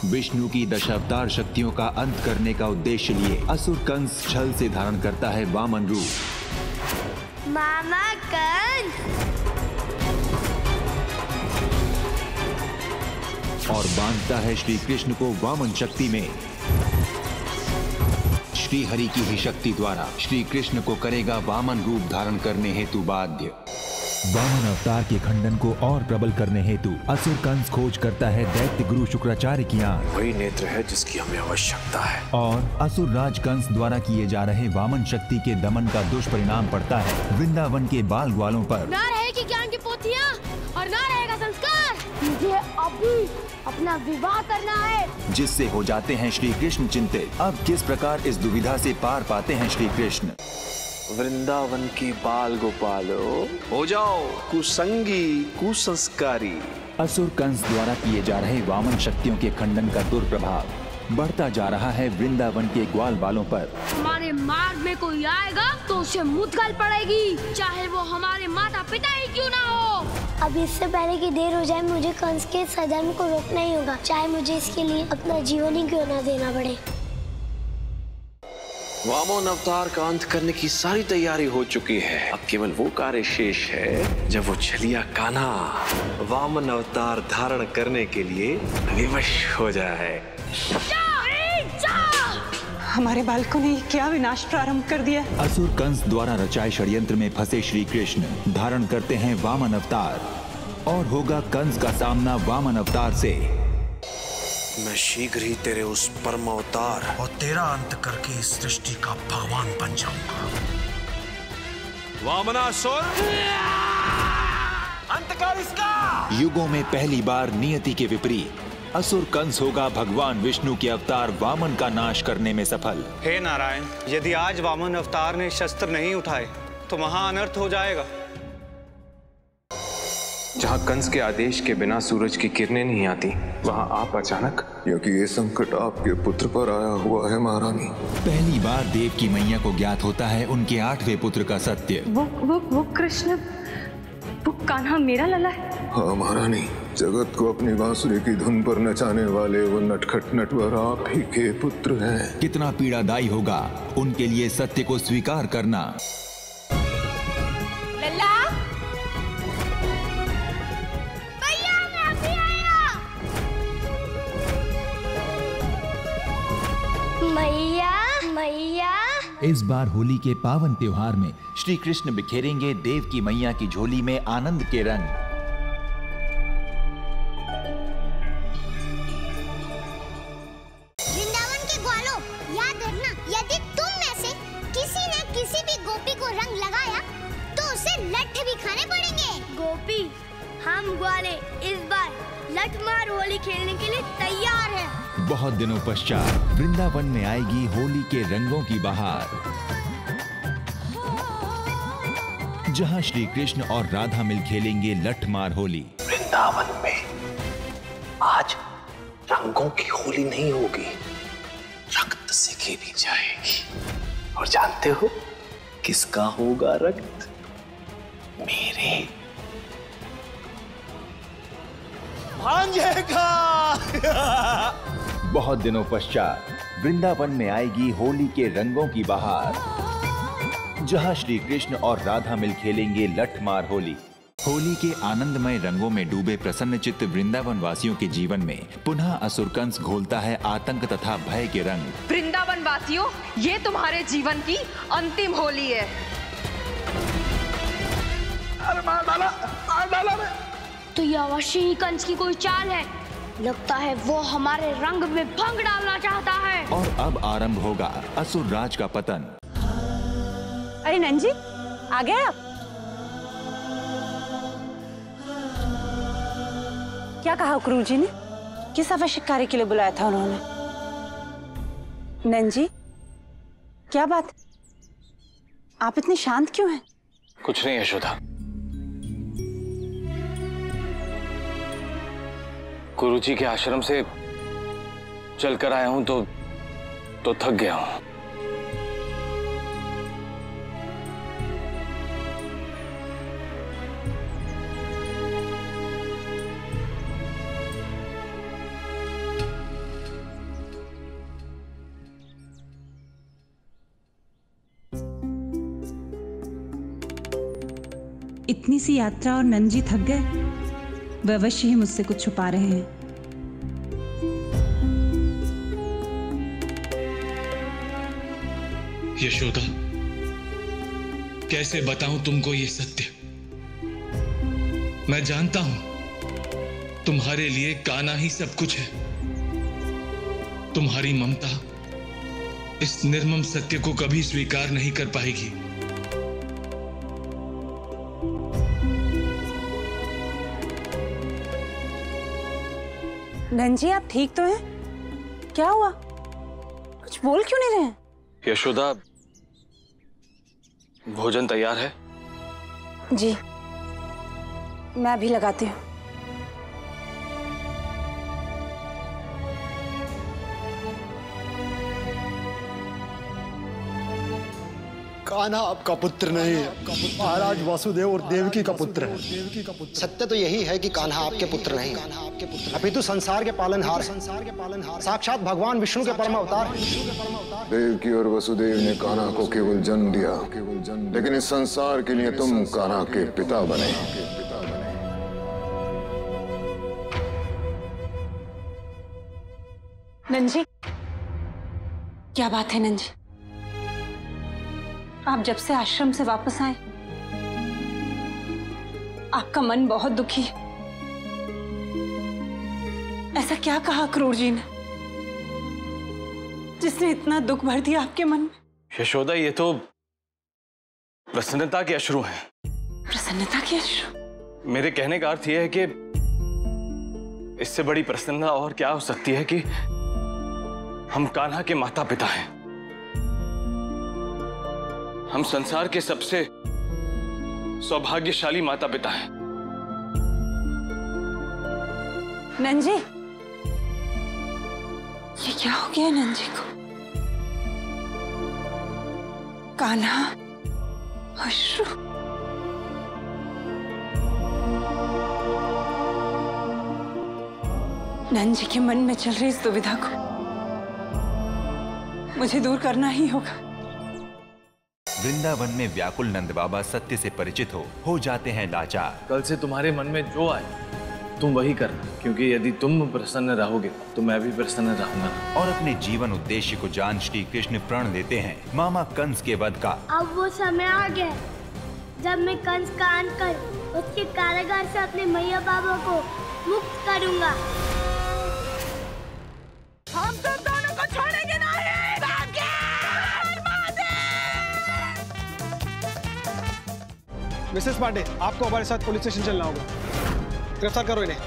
विष्णु की दशावतार शक्तियों का अंत करने का उद्देश्य लिए असुर कंस छल से धारण करता है वामन रूप। मामा कंस और बांधता है श्री कृष्ण को वामन शक्ति में। श्री हरि की ही शक्ति द्वारा श्री कृष्ण को करेगा वामन रूप धारण करने हेतु बाध्य। वामन अवतार के खंडन को और प्रबल करने हेतु असुर कंस खोज करता है दैत्य गुरु शुक्राचार्य की आंख। वही नेत्र है जिसकी हमें आवश्यकता है। और असुर राज कंस द्वारा किए जा रहे वामन शक्ति के दमन का दुष्परिणाम पड़ता है वृंदावन के बाल ग्वालों पर। ना रहेगी ज्ञान की पोथियां और ना रहेगा संस्कार। मुझे अभी अपना विवाह करना है, जिससे हो जाते हैं श्री कृष्ण चिंतित। अब किस प्रकार इस दुविधा से पार पाते हैं श्री कृष्ण। वृंदावन की बाल गोपालो हो जाओ कुसंगी कुसंस्कारी। असुर कंस द्वारा किए जा रहे वामन शक्तियों के खंडन का दुष्प्रभाव बढ़ता जा रहा है वृंदावन के ग्वाल बालों पर। हमारे मार्ग में कोई आएगा तो उसे मुद्गल पड़ेगी, चाहे वो हमारे माता पिता ही क्यों ना हो। अब इससे पहले कि देर हो जाए, मुझे कंस के सधर्म को रोकना ही होगा, चाहे मुझे इसके लिए अपना जीवन ही क्यों ना देना पड़े। वामन अवतार का अंत करने की सारी तैयारी हो चुकी है। अब केवल वो कार्य शेष है जब वो छलिया कान्हा वामन अवतार धारण करने के लिए विवश हो जाए। हमारे बालकों ने क्या विनाश प्रारंभ कर दिया। असुर कंस द्वारा रचाए षड्यंत्र में फंसे श्री कृष्ण धारण करते हैं वामन अवतार और होगा कंस का सामना वामन अवतार से। मैं शीघ्र ही तेरे उस परम अवतार और तेरा अंत करके इस सृष्टि का भगवान बन जाऊंगा। वामनासुर अंत कर इसका। युगों में पहली बार नियति के विपरीत असुर कंस होगा भगवान विष्णु के अवतार वामन का नाश करने में सफल। हे नारायण, यदि आज वामन अवतार ने शस्त्र नहीं उठाए तो महा अनर्थ हो जाएगा। जहाँ कंस के आदेश के बिना सूरज की किरणें नहीं आती, वहाँ आप अचानक। क्योंकि ये संकट आपके पुत्र पर आया हुआ है महारानी। पहली बार देव की मैया को ज्ञात होता है उनके 8वें पुत्र का सत्य। वो कृष्ण, वो कान्हा मेरा लला है। हाँ महारानी, जगत को अपनी बांसुरी की धुन पर नचाने वाले वो नटखट नटवर आप ही के पुत्र हैं। कितना पीड़ादायी होगा उनके लिए सत्य को स्वीकार करना। लल्ला, भैया मैं अभी आया। मैया मैया। इस बार होली के पावन त्योहार में श्री कृष्ण बिखेरेंगे देव की मैया की झोली में आनंद के रंग। वृंदावन के ग्वालों, याद रखना, यदि तुम में से किसी ने किसी भी गोपी को रंग लगाया तो उसे लठ भी खाने पड़ेंगे। गोपी, हम ग्वाले इस बार लठमार होली खेलने के लिए तैयार हैं। बहुत दिनों पश्चात वृंदावन में आएगी होली के रंगों की बहार, जहां श्री कृष्ण और राधा मिल खेलेंगे लठमार होली। वृंदावन में आज रंगों की होली नहीं होगी, रक्त से खेली जाएगी। और जानते हो किसका होगा रक्त? मेरे भांजे का। बहुत दिनों पश्चात वृंदावन में आएगी होली के रंगों की बहार, जहां श्री कृष्ण और राधा मिल खेलेंगे लठमार होली। होली के आनंदमय रंगों में डूबे प्रसन्नचित्त वृंदावन वासियों के जीवन में पुनः असुर कंस घोलता है आतंक तथा भय के रंग। वृंदावन वासियों, ये तुम्हारे जीवन की अंतिम होली है। अरे मार डाला रे। तो ये अवश्य ही कंस की कोई चाल है। लगता है वो हमारे रंग में भंग डालना चाहता है। और अब आरंभ होगा असुर राज का पतन। अरे नंजी, आ गए आप? क्या कहा गुरु जी ने? किस आवश्यक कार्य के लिए बुलाया था उन्होंने? नंजी, क्या बात? आप इतने शांत क्यों हैं? कुछ नहीं यशोदा, गुरुजी के आश्रम से चलकर आया हूं तो थक गया हूं। इतनी सी यात्रा और नंद जी थक गए। वह अवश्य ही मुझसे कुछ छुपा रहे हैं। यशोदा, कैसे बताऊं तुमको ये सत्य? मैं जानता हूं तुम्हारे लिए कान्हा ही सब कुछ है। तुम्हारी ममता इस निर्मम सत्य को कभी स्वीकार नहीं कर पाएगी। नंद जी, आप ठीक तो हैं? क्या हुआ? कुछ बोल क्यों नहीं रहे हैं? यशोदा, भोजन तैयार है? जी, मैं अभी लगाती हूँ। कान्हा आपका पुत्र नहीं है, महाराज वासुदेव और देवकी का पुत्र है। सत्य तो यही है कि कान्हा आपके पुत्र नहीं है, अपितु संसार के पालनहार है, साक्षात भगवान विष्णु के परम अवतार है। देवकी और वसुदेव ने कान्हा को केवल जन्म दिया, लेकिन इस संसार के लिए तुम कान्हा के पिता बने। नंद जी, क्या बात है नंद जी? आप जब से आश्रम से वापस आए आपका मन बहुत दुखी है। ऐसा क्या कहा क्रूर जी ने जिसने इतना दुख भर दिया आपके मन में? यशोदा, ये तो प्रसन्नता के अश्रु हैं। प्रसन्नता के अश्रु? मेरे कहने का अर्थ यह है कि इससे बड़ी प्रसन्नता और क्या हो सकती है कि हम कान्हा के माता पिता हैं। हम संसार के सबसे सौभाग्यशाली माता पिता हैं। नंद जी, ये क्या हो गया नंद जी को? कान्हा अश्रु? नंद जी के मन में चल रही इस दुविधा को मुझे दूर करना ही होगा। वृंदावन में व्याकुल नंद बाबा सत्य से परिचित हो जाते हैं लाचार। कल से तुम्हारे मन में जो आए तुम वही करना, क्योंकि यदि तुम प्रसन्न रहोगे तो मैं भी प्रसन्न रहूंगा। और अपने जीवन उद्देश्य को जान श्री कृष्ण प्रण लेते हैं मामा कंस के वध का। अब वो समय आ गया जब मैं कंस का अंत कर उसके कारागार से अपने मैया बाबा को मुक्त करूंगा। हम तो दोनों को छोड़ेंगे नहीं। मिसेस पांडे, आपको हमारे साथ पुलिस स्टेशन चलना होगा। गिरफ्तार करो इन्हें।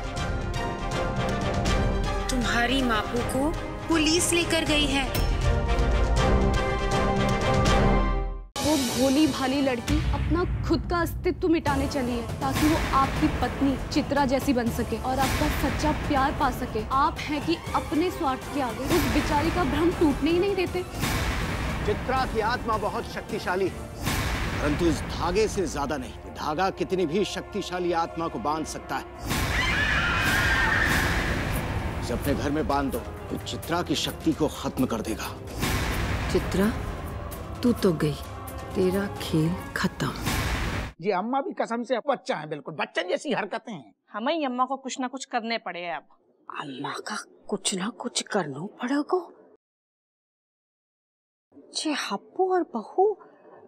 तुम्हारी मापू को पुलिस लेकर गई है। वो भोली भाली लड़की अपना खुद का अस्तित्व मिटाने चली है ताकि वो आपकी पत्नी चित्रा जैसी बन सके और आपका सच्चा प्यार पा सके। आप हैं कि अपने स्वार्थ के आगे उस बेचारी का भ्रम टूटने ही नहीं देते। चित्रा की आत्मा बहुत शक्तिशाली है, परंतु इस धागे से ज्यादा नहीं। धागा कितनी भी शक्तिशाली आत्मा को बांध सकता है। इसे अपने घर में बांध दो तो चित्रा की शक्ति को खत्म कर देगा। चित्रा, तू तो गई, तेरा खेल खत्म। जी अम्मा भी कसम से बच्चा है, बिल्कुल बच्चन जैसी हरकतें हैं। हमें ही अम्मा को कुछ ना कुछ करने पड़े। अब अम्मा का कुछ ना कुछ करना पड़ेगा। जे हप्पू और बहू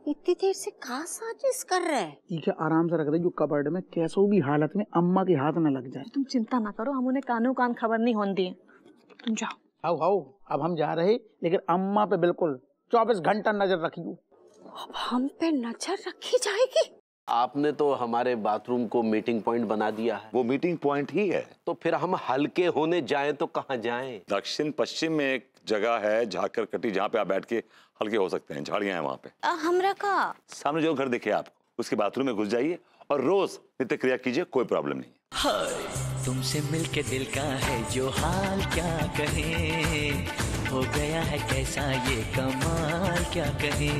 इतनी देर से कहाँ साजिश कर रहे हैं? ठीक है, आराम से रख दे जो कबर्ड में कैसो भी हालत में अम्मा के हाथ न लग जाए। तुम चिंता ना करो, हम उन्हें कानों कान खबर नहीं होने दिए। तुम जाओ। आओ अब हम जा रहे, लेकिन अम्मा पे बिल्कुल 24 घंटा नजर रखियो। अब हम पे नजर रखी जाएगी। आपने तो हमारे बाथरूम को मीटिंग पॉइंट बना दिया है। वो मीटिंग पॉइंट ही है। तो फिर हम हल्के होने जाएं तो कहाँ जाएं? दक्षिण पश्चिम में एक जगह है झाकर कटी, जहाँ पे आप बैठ के हल्के हो सकते हैं। झाड़ियां हैं वहाँ पे। हमरा का सामने जो घर दिखे आपको उसके बाथरूम में घुस जाइए और रोज नित्य क्रिया कीजिए, कोई प्रॉब्लम नहीं। हाय तुमसे मिलके दिल का है जो हाल, क्या कहे हो गया है कैसा ये कमाल, क्या कहे।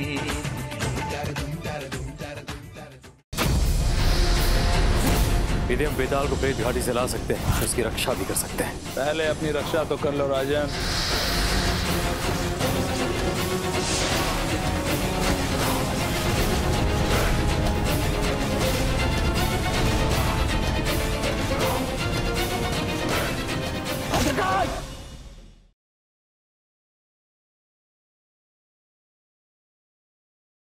यदि हम बेताल को प्रेत घाटी से ला सकते हैं, उसकी रक्षा भी कर सकते हैं। पहले अपनी रक्षा तो कर लो राजन। प्रकाश।